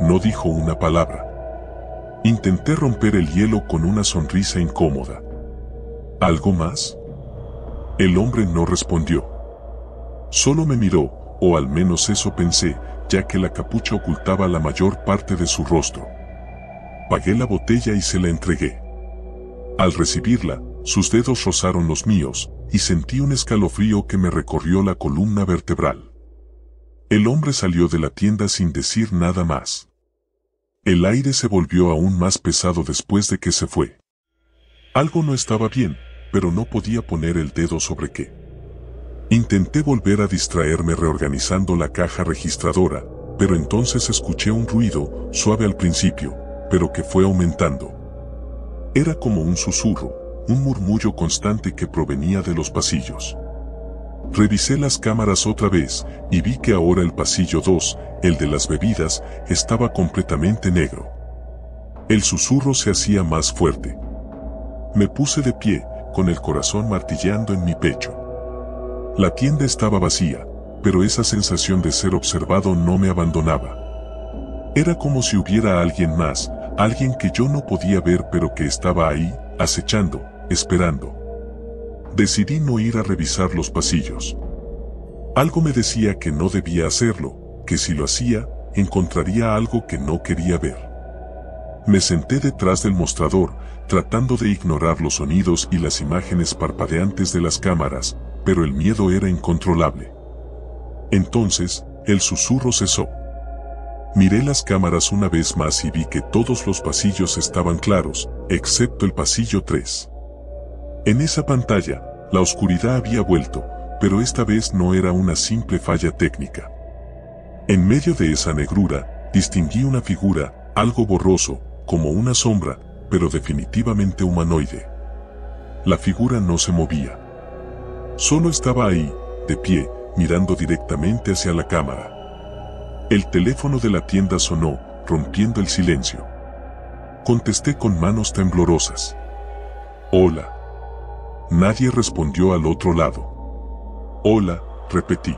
No dijo una palabra. Intenté romper el hielo con una sonrisa incómoda. ¿Algo más? El hombre no respondió. Solo me miró, o al menos eso pensé, ya que la capucha ocultaba la mayor parte de su rostro. Pagué la botella y se la entregué. Al recibirla, sus dedos rozaron los míos, y sentí un escalofrío que me recorrió la columna vertebral. El hombre salió de la tienda sin decir nada más. El aire se volvió aún más pesado después de que se fue. Algo no estaba bien, pero no podía poner el dedo sobre qué. Intenté volver a distraerme reorganizando la caja registradora, pero entonces escuché un ruido, suave al principio, pero que fue aumentando. Era como un susurro, un murmullo constante que provenía de los pasillos. Revisé las cámaras otra vez, y vi que ahora el pasillo 2, el de las bebidas, estaba completamente negro. El susurro se hacía más fuerte. Me puse de pie, con el corazón martilleando en mi pecho. La tienda estaba vacía, pero esa sensación de ser observado no me abandonaba. Era como si hubiera alguien más, alguien que yo no podía ver pero que estaba ahí, acechando, esperando. Decidí no ir a revisar los pasillos. Algo me decía que no debía hacerlo, que si lo hacía, encontraría algo que no quería ver. Me senté detrás del mostrador, tratando de ignorar los sonidos y las imágenes parpadeantes de las cámaras, pero el miedo era incontrolable. Entonces, el susurro cesó. Miré las cámaras una vez más y vi que todos los pasillos estaban claros, excepto el pasillo 3. En esa pantalla, la oscuridad había vuelto, pero esta vez no era una simple falla técnica. En medio de esa negrura, distinguí una figura, algo borroso, como una sombra, pero definitivamente humanoide. La figura no se movía. Solo estaba ahí, de pie, mirando directamente hacia la cámara. El teléfono de la tienda sonó, rompiendo el silencio. Contesté con manos temblorosas. Hola. Nadie respondió al otro lado. Hola, repetí.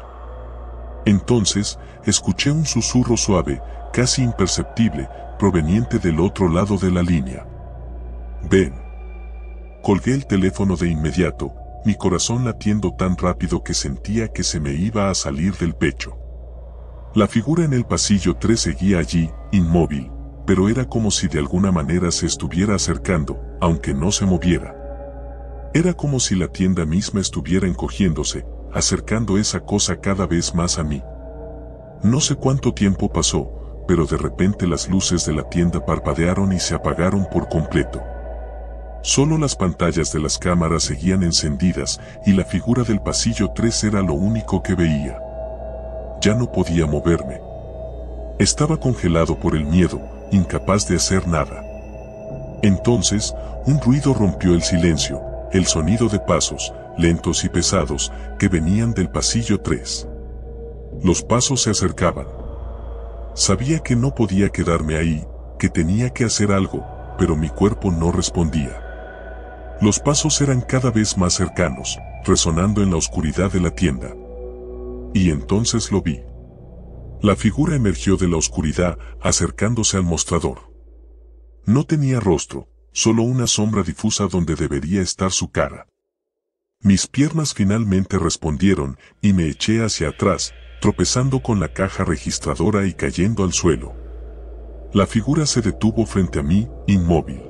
Entonces, escuché un susurro suave, casi imperceptible, proveniente del otro lado de la línea. Ven. Colgué el teléfono de inmediato, mi corazón latiendo tan rápido que sentía que se me iba a salir del pecho. La figura en el pasillo 3 seguía allí, inmóvil, pero era como si de alguna manera se estuviera acercando, aunque no se moviera. Era como si la tienda misma estuviera encogiéndose, acercando esa cosa cada vez más a mí. No sé cuánto tiempo pasó, pero de repente las luces de la tienda parpadearon y se apagaron por completo. Solo las pantallas de las cámaras seguían encendidas y la figura del pasillo 3 era lo único que veía. Ya no podía moverme. Estaba congelado por el miedo, incapaz de hacer nada. Entonces, un ruido rompió el silencio, el sonido de pasos, lentos y pesados, que venían del pasillo 3. Los pasos se acercaban. Sabía que no podía quedarme ahí, que tenía que hacer algo, pero mi cuerpo no respondía. Los pasos eran cada vez más cercanos, resonando en la oscuridad de la tienda. Y entonces lo vi. La figura emergió de la oscuridad, acercándose al mostrador. No tenía rostro, solo una sombra difusa donde debería estar su cara. Mis piernas finalmente respondieron, y me eché hacia atrás, tropezando con la caja registradora y cayendo al suelo. La figura se detuvo frente a mí, inmóvil.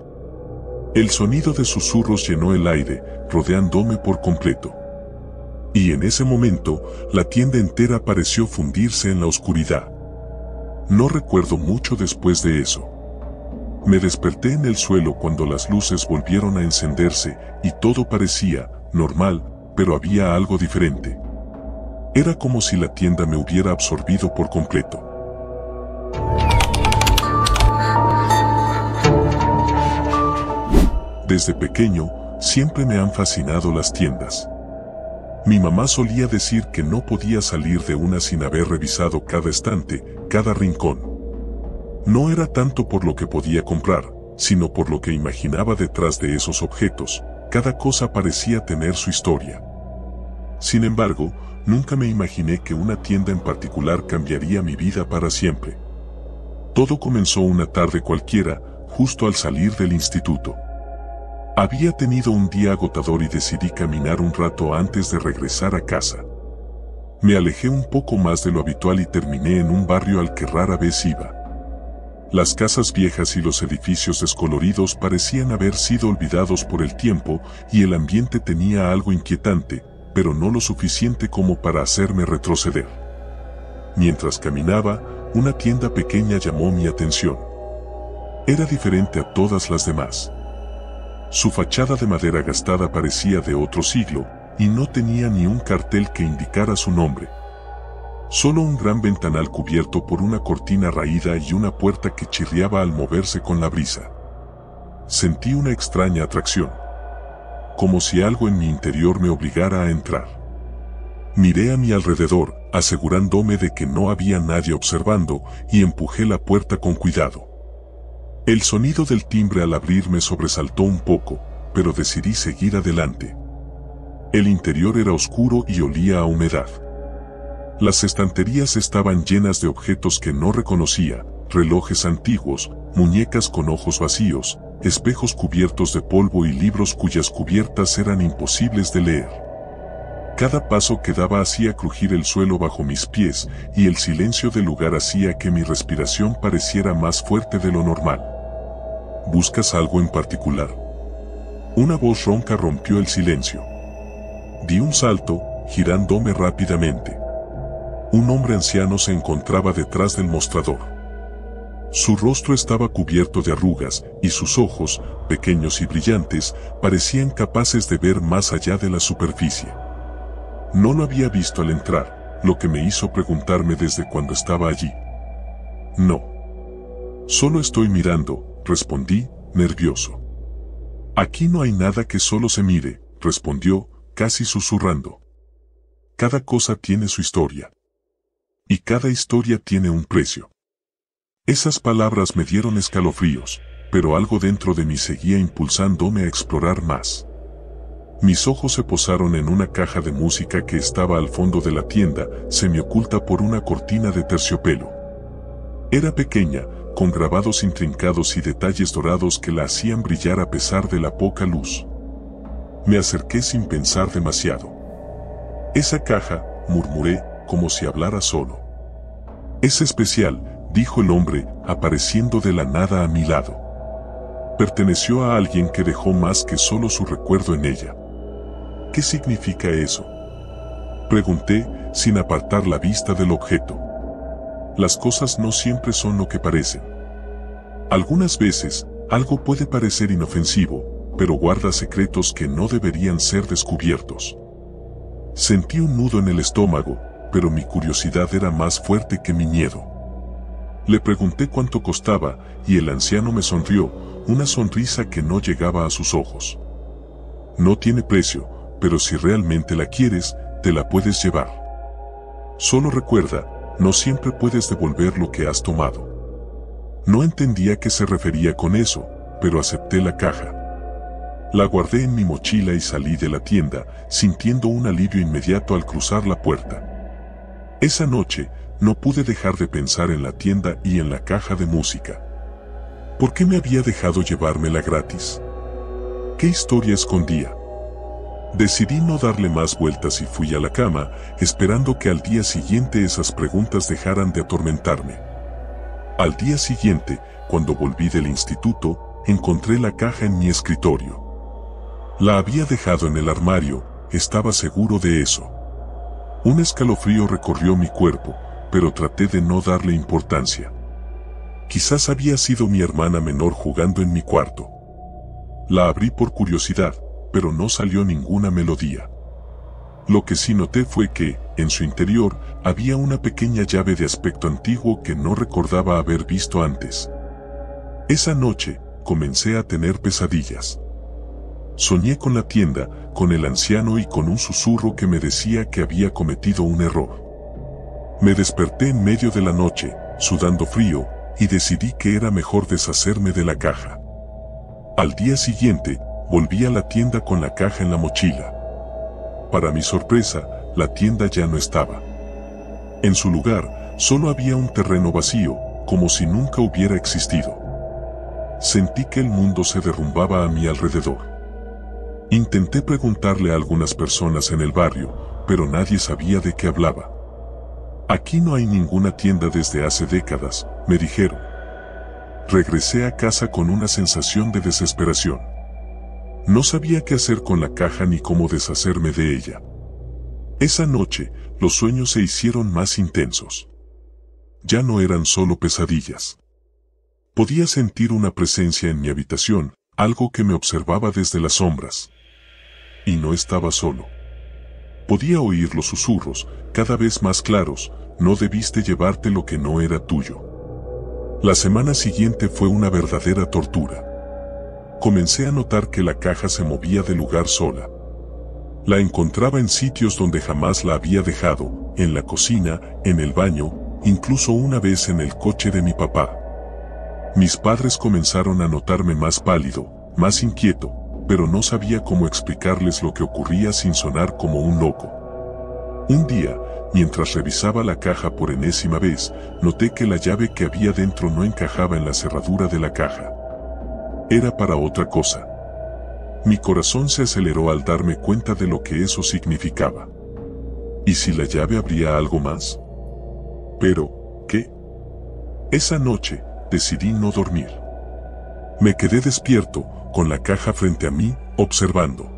El sonido de susurros llenó el aire, rodeándome por completo. Y en ese momento, la tienda entera pareció fundirse en la oscuridad. No recuerdo mucho después de eso. Me desperté en el suelo cuando las luces volvieron a encenderse y todo parecía normal, pero había algo diferente. Era como si la tienda me hubiera absorbido por completo. Desde pequeño, siempre me han fascinado las tiendas. Mi mamá solía decir que no podía salir de una sin haber revisado cada estante, cada rincón. No era tanto por lo que podía comprar, sino por lo que imaginaba detrás de esos objetos. Cada cosa parecía tener su historia. Sin embargo, nunca me imaginé que una tienda en particular cambiaría mi vida para siempre. Todo comenzó una tarde cualquiera, justo al salir del instituto. Había tenido un día agotador y decidí caminar un rato antes de regresar a casa. Me alejé un poco más de lo habitual y terminé en un barrio al que rara vez iba. Las casas viejas y los edificios descoloridos parecían haber sido olvidados por el tiempo y el ambiente tenía algo inquietante, pero no lo suficiente como para hacerme retroceder. Mientras caminaba, una tienda pequeña llamó mi atención. Era diferente a todas las demás. Su fachada de madera gastada parecía de otro siglo, y no tenía ni un cartel que indicara su nombre. Solo un gran ventanal cubierto por una cortina raída y una puerta que chirriaba al moverse con la brisa. Sentí una extraña atracción, como si algo en mi interior me obligara a entrar. Miré a mi alrededor, asegurándome de que no había nadie observando, y empujé la puerta con cuidado. El sonido del timbre al abrir me sobresaltó un poco, pero decidí seguir adelante. El interior era oscuro y olía a humedad. Las estanterías estaban llenas de objetos que no reconocía, relojes antiguos, muñecas con ojos vacíos, espejos cubiertos de polvo y libros cuyas cubiertas eran imposibles de leer. Cada paso que daba hacía crujir el suelo bajo mis pies, y el silencio del lugar hacía que mi respiración pareciera más fuerte de lo normal. ¿Buscas algo en particular? Una voz ronca rompió el silencio. Di un salto, girándome rápidamente. Un hombre anciano se encontraba detrás del mostrador. Su rostro estaba cubierto de arrugas, y sus ojos, pequeños y brillantes, parecían capaces de ver más allá de la superficie. No lo había visto al entrar, lo que me hizo preguntarme desde cuando estaba allí. No. Solo estoy mirando, respondí, nervioso. Aquí no hay nada que solo se mire, respondió, casi susurrando. Cada cosa tiene su historia. Y cada historia tiene un precio. Esas palabras me dieron escalofríos, pero algo dentro de mí seguía impulsándome a explorar más. Mis ojos se posaron en una caja de música que estaba al fondo de la tienda, semioculta por una cortina de terciopelo. Era pequeña, con grabados intrincados y detalles dorados que la hacían brillar a pesar de la poca luz. Me acerqué sin pensar demasiado. Esa caja, murmuré, como si hablara solo. Es especial, dijo el hombre, apareciendo de la nada a mi lado. Perteneció a alguien que dejó más que solo su recuerdo en ella. ¿Qué significa eso?, pregunté, sin apartar la vista del objeto. Las cosas no siempre son lo que parecen. Algunas veces, algo puede parecer inofensivo, pero guarda secretos que no deberían ser descubiertos. Sentí un nudo en el estómago, pero mi curiosidad era más fuerte que mi miedo. Le pregunté cuánto costaba, y el anciano me sonrió, una sonrisa que no llegaba a sus ojos. No tiene precio, pero si realmente la quieres, te la puedes llevar. Solo recuerda, no siempre puedes devolver lo que has tomado. No entendía a qué se refería con eso, pero acepté la caja. La guardé en mi mochila y salí de la tienda, sintiendo un alivio inmediato al cruzar la puerta. Esa noche, no pude dejar de pensar en la tienda y en la caja de música. ¿Por qué me había dejado llevármela gratis? ¿Qué historia escondía? Decidí no darle más vueltas y fui a la cama, esperando que al día siguiente esas preguntas dejaran de atormentarme. Al día siguiente, cuando volví del instituto, encontré la caja en mi escritorio. La había dejado en el armario, estaba seguro de eso. Un escalofrío recorrió mi cuerpo, pero traté de no darle importancia. Quizás había sido mi hermana menor jugando en mi cuarto. La abrí por curiosidad, pero no salió ninguna melodía. Lo que sí noté fue que, en su interior, había una pequeña llave de aspecto antiguo que no recordaba haber visto antes. Esa noche, comencé a tener pesadillas. Soñé con la tienda, con el anciano y con un susurro que me decía que había cometido un error. Me desperté en medio de la noche, sudando frío, y decidí que era mejor deshacerme de la caja. Al día siguiente, volví a la tienda con la caja en la mochila. Para mi sorpresa, la tienda ya no estaba. En su lugar, solo había un terreno vacío, como si nunca hubiera existido. Sentí que el mundo se derrumbaba a mi alrededor. Intenté preguntarle a algunas personas en el barrio, pero nadie sabía de qué hablaba. Aquí no hay ninguna tienda desde hace décadas, me dijeron. Regresé a casa con una sensación de desesperación. No sabía qué hacer con la caja ni cómo deshacerme de ella. Esa noche, los sueños se hicieron más intensos. Ya no eran solo pesadillas. Podía sentir una presencia en mi habitación, algo que me observaba desde las sombras. Y no estaba solo. Podía oír los susurros, cada vez más claros: no debiste llevarte lo que no era tuyo. La semana siguiente fue una verdadera tortura. Comencé a notar que la caja se movía de lugar sola. La encontraba en sitios donde jamás la había dejado, en la cocina, en el baño, incluso una vez en el coche de mi papá. Mis padres comenzaron a notarme más pálido, más inquieto, pero no sabía cómo explicarles lo que ocurría sin sonar como un loco. Un día, mientras revisaba la caja por enésima vez, noté que la llave que había dentro no encajaba en la cerradura de la caja. Era para otra cosa. Mi corazón se aceleró al darme cuenta de lo que eso significaba. ¿Y si la llave abría algo más? Pero, ¿qué? Esa noche, decidí no dormir. Me quedé despierto, con la caja frente a mí, observando.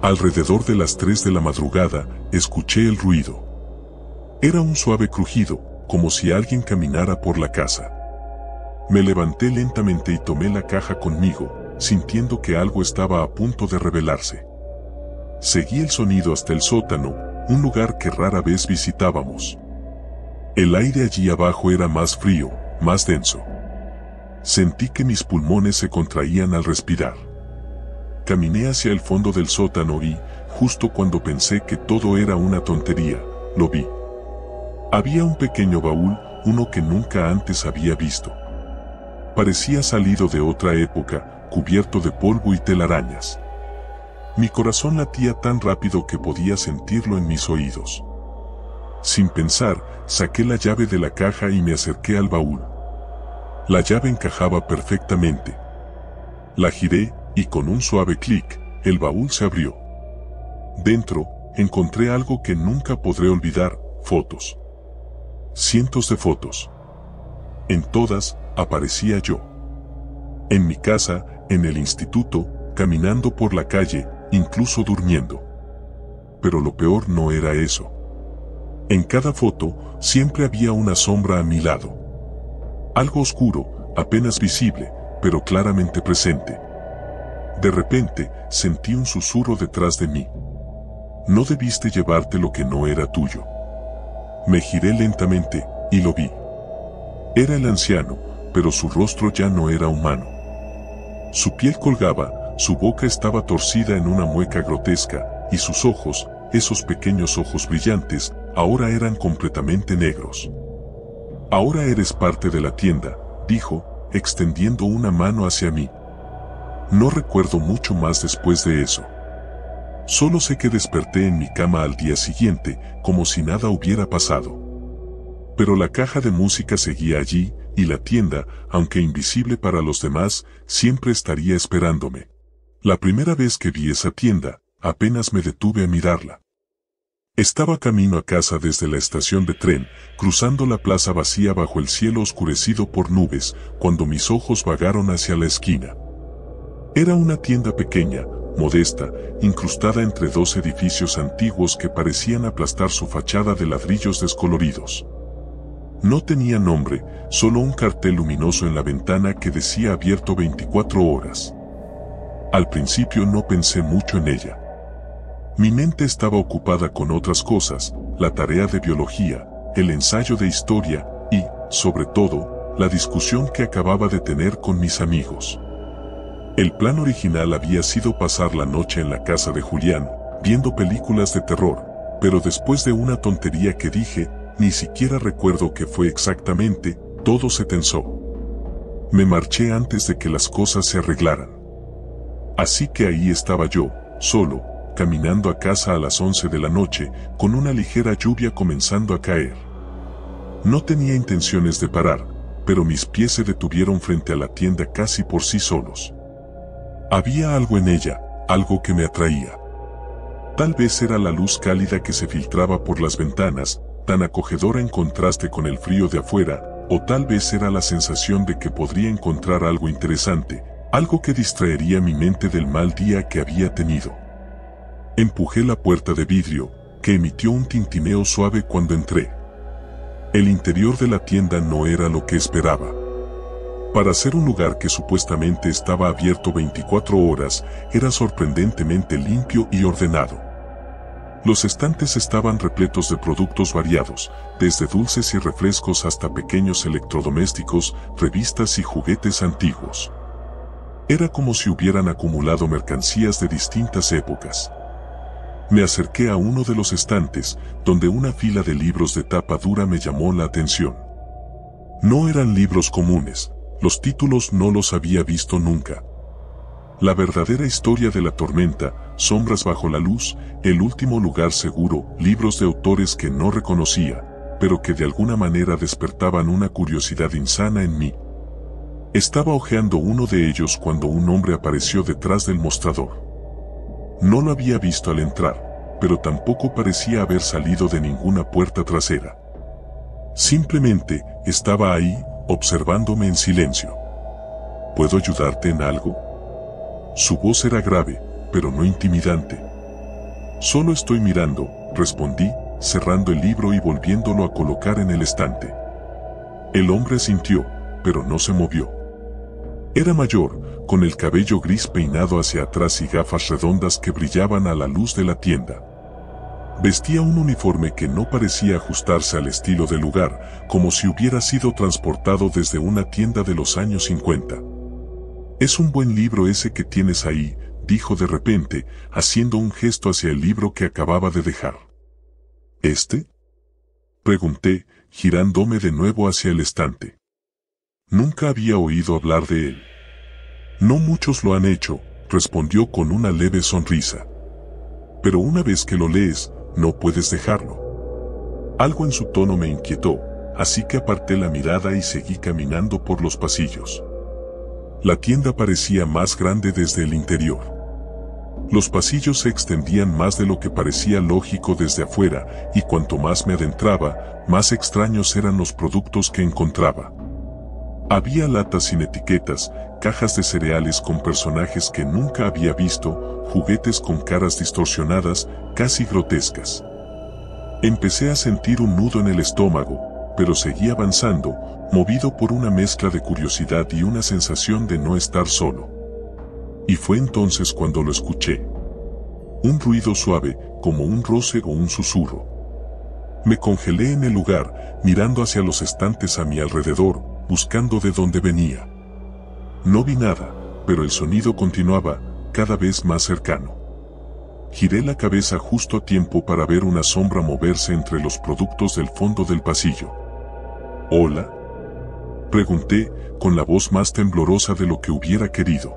Alrededor de las 3 de la madrugada, escuché el ruido. Era un suave crujido, como si alguien caminara por la casa. Me levanté lentamente y tomé la caja conmigo, sintiendo que algo estaba a punto de revelarse. Seguí el sonido hasta el sótano, un lugar que rara vez visitábamos. El aire allí abajo era más frío, más denso. Sentí que mis pulmones se contraían al respirar. Caminé hacia el fondo del sótano y, justo cuando pensé que todo era una tontería, lo vi. Había un pequeño baúl, uno que nunca antes había visto. Parecía salido de otra época, cubierto de polvo y telarañas. Mi corazón latía tan rápido que podía sentirlo en mis oídos. Sin pensar, saqué la llave de la caja y me acerqué al baúl. La llave encajaba perfectamente. La giré, y con un suave clic, el baúl se abrió. Dentro, encontré algo que nunca podré olvidar: fotos. Cientos de fotos. En todas, aparecía yo. En mi casa, en el instituto, caminando por la calle, incluso durmiendo. Pero lo peor no era eso. En cada foto, siempre había una sombra a mi lado. Algo oscuro, apenas visible, pero claramente presente. De repente, sentí un susurro detrás de mí. No debiste llevarte lo que no era tuyo. Me giré lentamente, y lo vi. Era el anciano, pero su rostro ya no era humano. Su piel colgaba, su boca estaba torcida en una mueca grotesca, y sus ojos, esos pequeños ojos brillantes, ahora eran completamente negros. Ahora eres parte de la tienda, dijo, extendiendo una mano hacia mí. No recuerdo mucho más después de eso. Solo sé que desperté en mi cama al día siguiente, como si nada hubiera pasado. Pero la caja de música seguía allí, y la tienda, aunque invisible para los demás, siempre estaría esperándome. La primera vez que vi esa tienda, apenas me detuve a mirarla. Estaba camino a casa desde la estación de tren, cruzando la plaza vacía bajo el cielo oscurecido por nubes, cuando mis ojos vagaron hacia la esquina. Era una tienda pequeña, modesta, incrustada entre dos edificios antiguos que parecían aplastar su fachada de ladrillos descoloridos. No tenía nombre, solo un cartel luminoso en la ventana que decía abierto 24 horas. Al principio no pensé mucho en ella. Mi mente estaba ocupada con otras cosas, la tarea de biología, el ensayo de historia y, sobre todo, la discusión que acababa de tener con mis amigos. El plan original había sido pasar la noche en la casa de Julián, viendo películas de terror, pero después de una tontería que dije, ni siquiera recuerdo qué fue exactamente, todo se tensó. Me marché antes de que las cosas se arreglaran. Así que ahí estaba yo, solo, caminando a casa a las 11 de la noche, con una ligera lluvia comenzando a caer. No tenía intenciones de parar, pero mis pies se detuvieron frente a la tienda casi por sí solos. Había algo en ella, algo que me atraía. Tal vez era la luz cálida que se filtraba por las ventanas, tan acogedora en contraste con el frío de afuera, o tal vez era la sensación de que podría encontrar algo interesante, algo que distraería mi mente del mal día que había tenido. Empujé la puerta de vidrio, que emitió un tintineo suave cuando entré. El interior de la tienda no era lo que esperaba. Para ser un lugar que supuestamente estaba abierto 24 horas, era sorprendentemente limpio y ordenado. Los estantes estaban repletos de productos variados, desde dulces y refrescos hasta pequeños electrodomésticos, revistas y juguetes antiguos. Era como si hubieran acumulado mercancías de distintas épocas. Me acerqué a uno de los estantes, donde una fila de libros de tapa dura me llamó la atención. No eran libros comunes, los títulos no los había visto nunca. La verdadera historia de la tormenta, Sombras bajo la luz, El último lugar seguro, libros de autores que no reconocía, pero que de alguna manera despertaban una curiosidad insana en mí. Estaba hojeando uno de ellos cuando un hombre apareció detrás del mostrador. No lo había visto al entrar, pero tampoco parecía haber salido de ninguna puerta trasera. Simplemente, estaba ahí, observándome en silencio. ¿Puedo ayudarte en algo? Su voz era grave, pero no intimidante. Solo estoy mirando, respondí, cerrando el libro y volviéndolo a colocar en el estante. El hombre asintió, pero no se movió. Era mayor, con el cabello gris peinado hacia atrás y gafas redondas que brillaban a la luz de la tienda. Vestía un uniforme que no parecía ajustarse al estilo del lugar, como si hubiera sido transportado desde una tienda de los años 50. «Es un buen libro ese que tienes ahí», dijo de repente, haciendo un gesto hacia el libro que acababa de dejar. ¿Este? Pregunté, girándome de nuevo hacia el estante. Nunca había oído hablar de él. No muchos lo han hecho, respondió con una leve sonrisa. Pero una vez que lo lees, no puedes dejarlo. Algo en su tono me inquietó, así que aparté la mirada y seguí caminando por los pasillos. La tienda parecía más grande desde el interior. Los pasillos se extendían más de lo que parecía lógico desde afuera, y cuanto más me adentraba, más extraños eran los productos que encontraba. Había latas sin etiquetas, cajas de cereales con personajes que nunca había visto, juguetes con caras distorsionadas, casi grotescas. Empecé a sentir un nudo en el estómago, pero seguí avanzando, movido por una mezcla de curiosidad y una sensación de no estar solo. Y fue entonces cuando lo escuché. Un ruido suave, como un roce o un susurro. Me congelé en el lugar, mirando hacia los estantes a mi alrededor, buscando de dónde venía. No vi nada, pero el sonido continuaba, cada vez más cercano. Giré la cabeza justo a tiempo para ver una sombra moverse entre los productos del fondo del pasillo. ¿Hola? Pregunté, con la voz más temblorosa de lo que hubiera querido.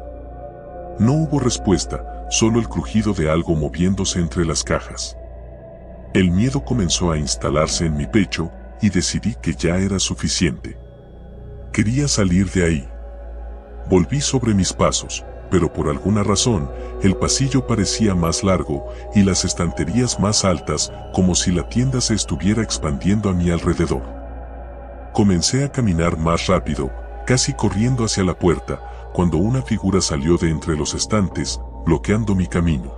No hubo respuesta, solo el crujido de algo moviéndose entre las cajas. El miedo comenzó a instalarse en mi pecho, y decidí que ya era suficiente. Quería salir de ahí. Volví sobre mis pasos, pero por alguna razón, el pasillo parecía más largo, y las estanterías más altas, como si la tienda se estuviera expandiendo a mi alrededor. Comencé a caminar más rápido, casi corriendo hacia la puerta, cuando una figura salió de entre los estantes, bloqueando mi camino.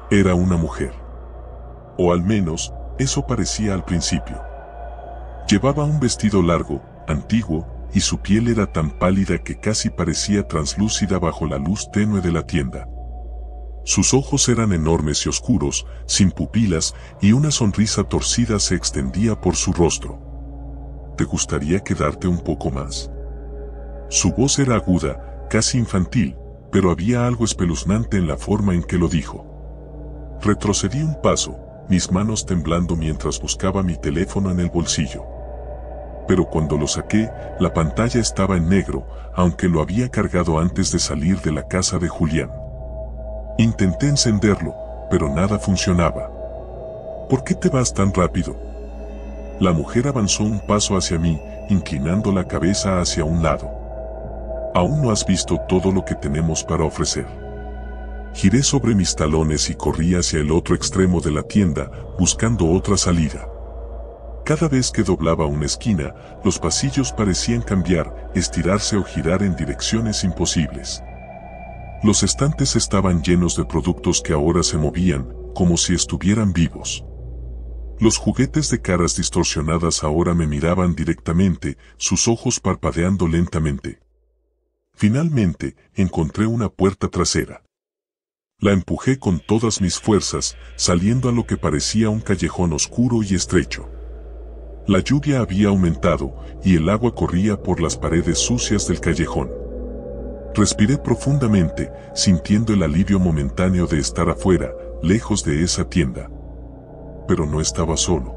Era una mujer. O al menos, eso parecía al principio. Llevaba un vestido largo, antiguo, y su piel era tan pálida que casi parecía translúcida bajo la luz tenue de la tienda. Sus ojos eran enormes y oscuros, sin pupilas, y una sonrisa torcida se extendía por su rostro. ¿Te gustaría quedarte un poco más? Su voz era aguda, casi infantil, pero había algo espeluznante en la forma en que lo dijo. Retrocedí un paso, mis manos temblando mientras buscaba mi teléfono en el bolsillo. Pero cuando lo saqué, la pantalla estaba en negro, aunque lo había cargado antes de salir de la casa de Julián. Intenté encenderlo, pero nada funcionaba. ¿Por qué te vas tan rápido? La mujer avanzó un paso hacia mí, inclinando la cabeza hacia un lado. Aún no has visto todo lo que tenemos para ofrecer. Giré sobre mis talones y corrí hacia el otro extremo de la tienda, buscando otra salida. Cada vez que doblaba una esquina, los pasillos parecían cambiar, estirarse o girar en direcciones imposibles. Los estantes estaban llenos de productos que ahora se movían, como si estuvieran vivos. Los juguetes de caras distorsionadas ahora me miraban directamente, sus ojos parpadeando lentamente. Finalmente, encontré una puerta trasera. La empujé con todas mis fuerzas, saliendo a lo que parecía un callejón oscuro y estrecho. La lluvia había aumentado, y el agua corría por las paredes sucias del callejón. Respiré profundamente, sintiendo el alivio momentáneo de estar afuera, lejos de esa tienda. Pero no estaba solo.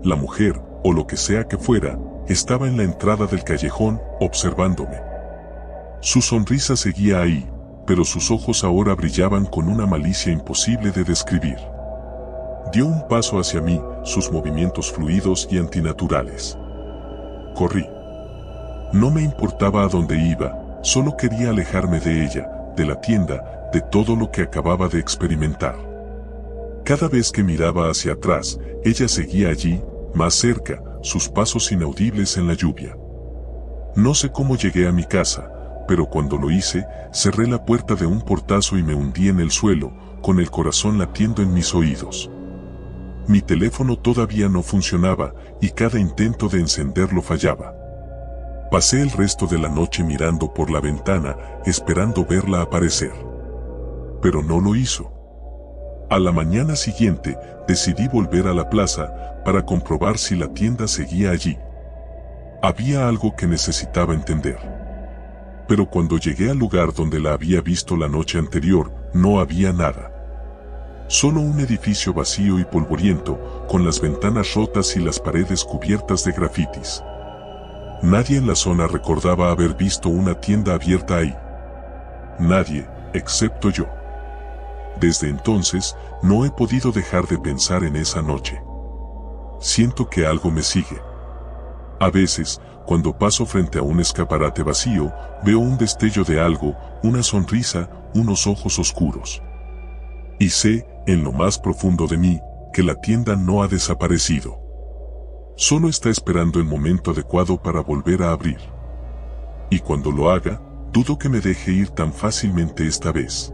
La mujer, o lo que sea que fuera, estaba en la entrada del callejón, observándome. Su sonrisa seguía ahí, pero sus ojos ahora brillaban con una malicia imposible de describir. Dio un paso hacia mí, sus movimientos fluidos y antinaturales. Corrí. No me importaba a dónde iba, solo quería alejarme de ella, de la tienda, de todo lo que acababa de experimentar. Cada vez que miraba hacia atrás, ella seguía allí, más cerca, sus pasos inaudibles en la lluvia. No sé cómo llegué a mi casa, pero cuando lo hice, cerré la puerta de un portazo y me hundí en el suelo, con el corazón latiendo en mis oídos. Mi teléfono todavía no funcionaba, y cada intento de encenderlo fallaba. Pasé el resto de la noche mirando por la ventana, esperando verla aparecer. Pero no lo hizo. A la mañana siguiente, decidí volver a la plaza, para comprobar si la tienda seguía allí. Había algo que necesitaba entender. pero cuando llegué al lugar donde la había visto la noche anterior, no había nada. Solo un edificio vacío y polvoriento, con las ventanas rotas y las paredes cubiertas de grafitis. Nadie en la zona recordaba haber visto una tienda abierta ahí. Nadie, excepto yo. Desde entonces, no he podido dejar de pensar en esa noche. Siento que algo me sigue. A veces, cuando paso frente a un escaparate vacío, veo un destello de algo, una sonrisa, unos ojos oscuros. Y sé, en lo más profundo de mí, que la tienda no ha desaparecido. Solo está esperando el momento adecuado para volver a abrir. Y cuando lo haga, dudo que me deje ir tan fácilmente esta vez.